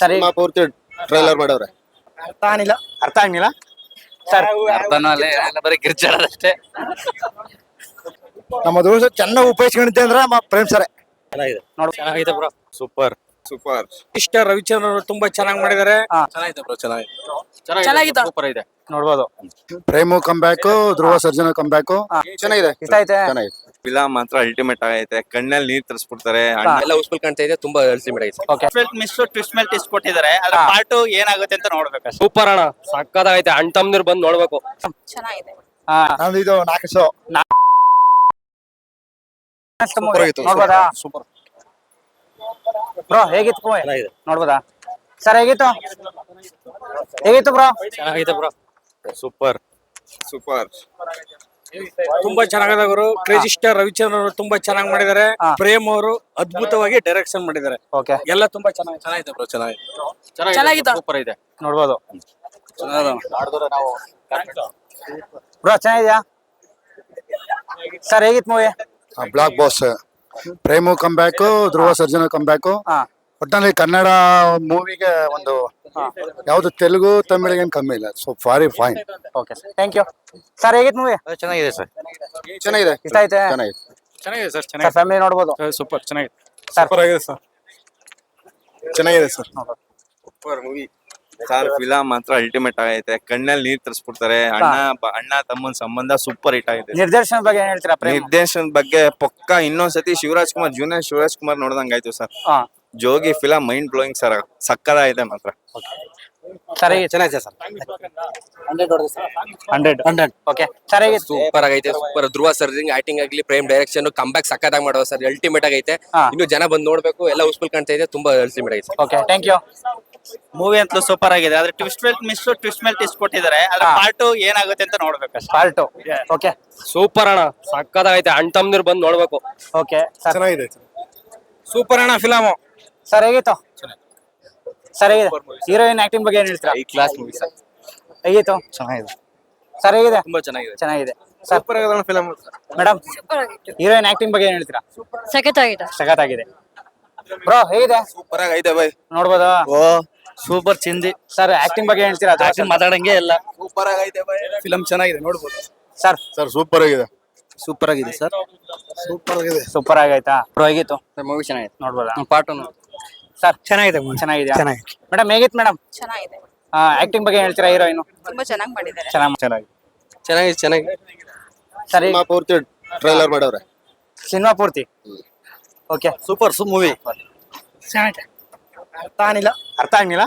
ಸರಿ ಸಿನಿಮಾ ಪೂರ್ತಿ ಟ್ರೈಲರ್ ಮಾಡವ್ರೆ. ಅರ್ಥ ಆಗಿಲ್ಲ ಅರ್ಥ ಆಗ್ಲಿಲ್ಲ ಸರ್. ಅರ್ಥನೂ ಅಲ್ಲೇ ಏನಿಲ್ಲ, ಬರೀ ಕಿರ್ಚಾಡೋದಷ್ಟೇ. ನಮ್ಮ ದೋಸ್ತ ಚೆನ್ನಾಗಿ ಉಪಯೋಗಿಸ್ಕೊಂಡಿದ್ದೆ ಅಂದ್ರೆ ಪ್ರೇಮ್ ಸರ್ ಚೆನ್ನಾಗಿದೆ ಬ್ರೋ. Super super. ಇಷ್ಟ ರವಿಚಂದ್ರ ಅವರು ತುಂಬಾ ಚೆನ್ನಾಗಿ ಮಾಡಿದ್ದಾರೆ. ಚೆನ್ನಾಗಿದೆ ಬ್ರೋ, ಚೆನ್ನಾಗಿದೆ. ಸೂಪರ್ ಇದೆ. ನೋಡ್ಬೋದು. Frame come back, Dhruva Sarja come back. ಚೆನ್ನಾಗಿದೆ. ಇಷ್ಟ ಐತೆ. ಚೆನ್ನಾಗಿದೆ. ಫಿಲಂ ಮಾತ್ರ ಅಲ್ಟಿಮೇಟ್ ಆಗೈತೆ. ಕಣ್ಣಲ್ಲಿ ನೀರ್ ತರಿಸ್ಬಿಡ್ತಾರೆ. ಎಲ್ಲ ಉಸ್ಪಲ್ ಕಾಣ್ತಾ ಇದೆ, ತುಂಬಾ ಅಲ್ಟಿಮೇಟ್ ಆಗಿದೆ. ಓಕೆ. ಟ್ವಿಸ್ಟ್ ಮೇಲೆ ಟ್ವಿಸ್ಟ್ ಕೊಟ್ಟಿದ್ದಾರೆ. ಅದ್ರ ಪಾರ್ಟ್ ಏನಾಗುತ್ತೆ ಅಂತ ನೋಡ್ಬೇಕು. ಸೂಪರ್ ಅಣ್ಣ, ಸಕ್ಕತ್ತಾಗೈತೆ. ಅಣ್ಣ ತಮ್ಮಂದಿರು ಬಂದು ನೋಡ್ಬೇಕು. ಚೆನ್ನಾಗಿದೆ. ನಂದು ಇದು 4 ಶೋ. ನೋಡ್ಬೋದಾ? ಸೂಪರ್. ಬ್ರೋ ಹೇಗಿತ್ತು ಮೂವಿ? ನೋಡ್ಬೋದಾ ಸರ್? ಹೇಗಿತ್ತು ಬ್ರೋ? ಚೆನ್ನಾಗಿದೆ ಬ್ರೋ. Super super. ತುಂಬಾ ಚೆನ್ನಾಗಿದೆ ಗುರು. ಕ್ರೇಜಿ ಸ್ಟಾರ್ ರವಿಚಂದ್ರ ಅವರು ತುಂಬಾ ಚೆನ್ನಾಗಿ ಮಾಡಿದ್ದಾರೆ. ಪ್ರೇಮ್ ಅವರು ಅದ್ಭುತವಾಗಿ ಡೈರೆಕ್ಷನ್ ಮಾಡಿದ್ದಾರೆ. ಓಕೆ. ಎಲ್ಲ ತುಂಬಾ ಚೆನ್ನಾಗಿದೆ. ಚೆನ್ನಾಗಿದೆ ಬ್ರೋ, ಚೆನ್ನಾಗಿದೆ. ಸೂಪರ್ ಇದೆ. ನೋಡ್ಬೋದು. ಬ್ರೋ ಚೆನ್ನಾಗಿದ್ಯಾ ಸರ್? ಹೇಗಿತ್ತು movie? Block boss. Prem come back, Dhruva Sarja come back. ಒಟ್ಟಿನಲ್ಲಿ ಕನ್ನಡ ಮೂವಿಗೆ ಒಂದು ಯಾವ್ದು ತೆಲುಗು ತಮಿಳಿಗೆ ಕಮ್ಮಿ ಇಲ್ಲ. So very fine. Okay sir, thank you sir. ಹೇಗಿತ್ತು ಮೂವಿ? ಚೆನ್ನಾಗಿದೆ ಸರ್. ಚೆನ್ನಾಗಿದೆ. ಇಷ್ಟ ಐತೆ? ಚೆನ್ನಾಗಿದೆ. ಚೆನ್ನಾಗಿದೆ ಸರ್. ಸರ್ ಫ್ಯಾಮಿಲಿ ನೋಡ್ಬೋದು. ಸೂಪರ್ ಚೆನ್ನಾಗಿದೆ. ಸರ್ ಆಗಿದೆ ಸರ್. ಚೆನ್ನಾಗಿದೆ sir. Super movie sir. Film ಮಾತ್ರ ಅಲ್ಟಿಮೇಟ್ ಆಗೈತೆ. ಕಣ್ಣಲ್ಲಿ ನೀರ್ ತರಿಸ್ಬಿಡ್ತಾರೆ. ಅಣ್ಣ ತಮ್ಮನ ಸಂಬಂಧ ಸೂಪರ್ ಹಿಟ್ ಆಗಿದೆ. ನಿರ್ದೇಶನ ಬಗ್ಗೆ ಏನ್ ಹೇಳ್ತೀರಾ? ಪ್ರೇಮ್ ನಿರ್ದೇಶನದ ಬಗ್ಗೆ ಪಕ್ಕ ಇನ್ನೊಂದ್ಸತಿ ಶಿವರಾಜ್ ಕುಮಾರ್, ಜೂನಿಯರ್ ಶಿವರಾಜ್ ಕುಮಾರ್ ನೋಡ್ದಂಗ್ ಆಯ್ತು ಸರ್. ಜೋಗಿ ಫಿಲಂ ಮೈಂಡ್ ಬ್ಲೋಯಿಂಗ್ ಸರ್. ಸಕ್ಕದಾಗಿದೆ ಮಾತ್ರ. ಸರ್ ಚೆನ್ನಾಗಿದೆ ಸರ್. 100 okay sir. ಹೇಗಿತ್ತು? ಸೂಪರ್ ಆಗೈತೆ. ಸೂಪರ್. ಧ್ರುವ ಸರ್ಜಿಂಗ್ ಆಕ್ಟಿಂಗ್ ಆಗ್ಲಿ, ಪ್ರೇಮ್ ಡೈರೆಕ್ಷನ್, ಕಮ್ ಬ್ಯಾಕ್ ಸಕ್ಕತ್ತಾಗಿ ಮಾಡೋ ಸರ್. ಅಲ್ಟಿಮೇಟ್ ಆಗೈತೆ. ಇನ್ನು ಜನ ಬಂದು ನೋಡ್ಬೇಕು. ಎಲ್ಲ ಉಸ್ಪಲ್ ಕಾಣ್ತಾ ಇದೆ, ತುಂಬಾ ಅಲ್ಟಿಮೇಟ್ ಆಗೈತೆ. Okay, thank you. ಮೂವಿ ಅಂತೂ ಸೂಪರ್ ಆಗಿದೆ. ಆದ್ರೆ ಟ್ವಿಸ್ಟ್ ಮೇಲೆ ಟ್ವಿಸ್ಟ್ ಕೊಟ್ಟಿದ್ದಾರೆ. ಅದ್ರ ಪಾರ್ಟ್ ಏನಾಗುತ್ತೆ ಅಂತ ನೋಡ್ಬೇಕು. Part okay. ಸೂಪರ್ ಅಣ್ಣ, ಸಕ್ಕತ್ತಾಗೈತೆ. ಅಣ್ಣ ತಮ್ಮಂದಿರು ಬಂದು ನೋಡ್ಬೇಕು. Okay sir. ಚೆನ್ನಾಗಿದೆ. ಸೂಪರ್ ಅಣ್ಣ ಫಿಲಮು. ಸರ್ ಹೇಗಿತ್ತು? ಸರ್ ಹೇಗಿದೆ? ಹೀರೋಯಿನ್ ಆಕ್ಟಿಂಗ್ ಬಗ್ಗೆ ಏನ್ ಹೇಳ್ತೀರಾ? ಈ ಕ್ಲಾಸ್ ಮೂವಿ ಸರ್. ಹೇಗಿತ್ತು? ಚೆನ್ನಾಗಿದೆ. ಸರ್ ಹೇಗಿದೆ? ತುಂಬಾ ಚೆನ್ನಾಗಿದೆ. ಚೆನ್ನಾಗಿದೆ. ಸೂಪರ್ ಆಗಿದೆ ಫಿಲಮ್. ಮೇಡಮ್ ಸೂಪರ್ ಆಗಿತ್ತು. ಹೀರೋಯಿನ್ ಆಕ್ಟಿಂಗ್ ಬಗ್ಗೆ ಏನ್ ಹೇಳ್ತೀರಾ? ಸಖತ್ತಾಗಿದೆ. ಸಖತ್ತಾಗಿದೆ. ಬ್ರೋ ಹೇಗಿದೆ? ಸೂಪರ್ ಆಗೈತೆ ಬೈ. ನೋಡ್ಬೋದಾ? ಓ ಸೂಪರ್ ಚಿಂದಿ. ಸರ್ ಆಕ್ಟಿಂಗ್ ಬಗ್ಗೆ ಏನ್ ಹೇಳ್ತೀರಾ? ಮಾತಾಡಂಗೆ ಇಲ್ಲ. ಸೂಪರ್ ಆಗೈತೆ ಬೈ. ಫಿಲಂ ಚೆನ್ನಾಗಿದೆ, ನೋಡ್ಬೋದು. ಸರ್ ಸರ್ ಸೂಪರ್ ಆಗಿದೆ. ಸೂಪರ್ ಆಗಿದೆ ಸರ್. ಸೂಪರ್ ಆಗಿದೆ. ಸೂಪರ್ ಆಗೈತಾ? ಬ್ರೋ ಹೇಗಿತ್ತು? ಮೂವಿ ಚೆನ್ನಾಗಿದೆ, ನೋಡ್ಬೋದಾ? ಪಾರ್ಟ್ ಸರ್ ಚೆನ್ನಾಗಿದೆ. ಚೆನ್ನಾಗಿದೆ. ಮೇಡಮ್ ಹೇಗಿತ್ತು ಮೇಡಮ್? ಚೆನ್ನಾಗಿದೆ. ಆಕ್ಟಿಂಗ್ ಬಗ್ಗೆ ಏನ್ ಹೇಳ್ತೀರಾ? ಹೀರೋಯಿನ್ ತುಂಬಾ ಚೆನ್ನಾಗಿ ಮಾಡಿದ್ದಾರೆ. ಚೆನ್ನಾಗಿದೆ. ಸರಿ, ಸಿನಿಮಾ ಪೂರ್ತಿ ಟ್ರೈಲರ್ ಮಾಡವ್ರೆ. ಸಿನಿಮಾ ಪೂರ್ತಿ ಓಕೆ. Super movie. ಚೆನ್ನಾಗಿದೆ. ಅರ್ಥ ಆಗಿಲ್ಲ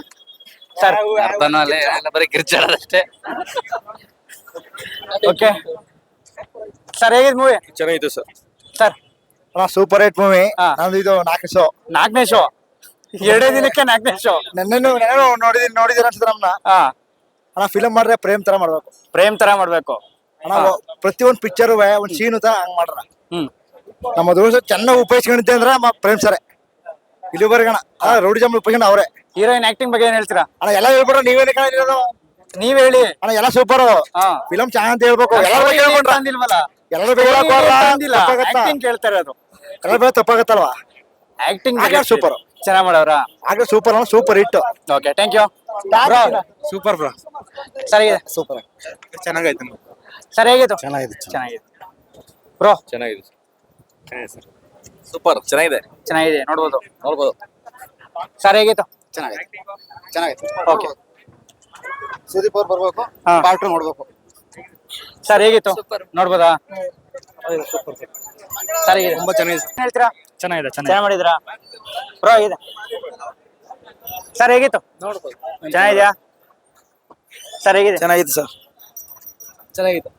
ಸರ್? ಅರ್ಥನೂ ಅಲ್ಲೇ ಏನಿಲ್ಲ, ಬರೀ ಕಿರ್ಚಾಡೋದಷ್ಟೇ. Okay sir. ಹೇಗಿತ್ತು ಮೂವಿ? ಚೆನ್ನಾಗಿತ್ತು sir. Sir super hit movie. ಹಾ. ನಂದು ಇದು 4 ಶೋ. 4ನೇ ಶೋ. 2 ದಿನಕ್ಕೆ 4ನೇ ಶೋ. ನೆನ್ನೆ ನೋಡಿದೀರ ಅನ್ಸುತ್ತೆ ನಮ್ನ. ಅಣ್ಣ ಫಿಲಂ ಮಾಡ್ರೆ ಪ್ರೇಮ್ ತರ ಮಾಡ್ಬೇಕು. ಪ್ರೇಮ್ ತರ ಮಾಡ್ಬೇಕು. ಅಣ್ಣ ಪ್ರತಿಯೊಂದು ಪಿಕ್ಚರ್ ಒಂದ್ ಸೀನು ತರ ಹಂಗ್ ಮಾಡ್ರ. ಹ್ಮ್. ನಮ್ಮ ದೋಸ್ತ ಚೆನ್ನಾಗಿ ಉಪಯೋಗಿಸ್ಕೊಂಡಿದ್ದೆ ಅಂದ್ರೆ ಪ್ರೇಮ್ ಸರ್. ಇಲ್ಲಿವರೆಗಣ ರೌಡಿ ಜಂಬ ಉಪಯೋಗಿಸ್ಕೊಂಡು ಅವ್ರೆ. ಹೀರೋಯಿನ್ ಆಕ್ಟಿಂಗ್ ಬಗ್ಗೆ ಏನ್ ಹೇಳ್ತೀರಾ? ಅಣ್ಣ ಎಲ್ಲ ಹೇಳ್ಬಿಟ್ರೆ ನೀವೇನು ಕಾಣಿರೋದು? ನೀವ್ ಹೇಳಿ ಅಣ್ಣ ಎಲ್ಲ ಸೂಪರ್. ಫಿಲಂ ಚೆನ್ನಾಗಿ ಅಂತ ಹೇಳ್ಬೇಕು. ಎಲ್ಲರೂ ಬಗ್ಗೆ ಹೇಳ್ಬಿಟ್ರೆ ಅಂದಿಲ್ವಲ್ಲ? ಎಲ್ಲರೂ ಬಗ್ಗೆ ಅಂದಿಲ್ಲ, ಆಕ್ಟಿಂಗ್ ಕೇಳ್ತಾ ಇರೋದು. ಎಲ್ಲರ ಬಗ್ಗೆ ತಪ್ಪಾಗತ್ತಲ್ವಾ? Acting super. ಚೆನ್ನಾಗ್ ಮಾಡವ್ರ? ಆಗ super super hit. Okay, thank you. Super bro. Sir ಹೇಗಿದೆ? ಸೂಪರ್. ಚೆನ್ನಾಗೈತೆ. ಸರ್ ಹೇಗಿತ್ತು? ಚೆನ್ನಾಗಿದೆ. ಬ್ರೋ ಚೆನ್ನಾಗಿದೆ ಸರ್. ಸೂಪರ್ ಚೆನ್ನಾಗಿದೆ. ನೋಡ್ಬೋದು. ಸರ್ ಹೇಗಿತ್ತು? ಚೆನ್ನಾಗಿದೆ. ಓಕೆ. ಸುದೀಪ್ ಅವ್ರು ಬರ್ಬೇಕು. ಪಾರ್ಟ್ 2 ನೋಡ್ಬೇಕು. ಸರ್ ಹೇಗಿತ್ತು? ನೋಡ್ಬೋದಾ? ಸರ್ ಹೇಗಿದೆ? ತುಂಬಾ ಚೆನ್ನಾಗಿದೆ. ಏನ್ ಹೇಳ್ತೀರಾ? ಚೆನ್ನಾಗಿದೆ. ಚೆನ್ನಾಗಿ ಮಾಡಿದ್ರಾ? ಬ್ರೋ ಹೇಗಿದೆ? ಸರ್ ಹೇಗಿತ್ತು? ಚೆನ್ನಾಗಿದ್ಯಾ? ಸರ್ ಹೇಗಿದೆ? ಚೆನ್ನಾಗಿದೆ ಸರ್. ಚೆನ್ನಾಗಿದೆ.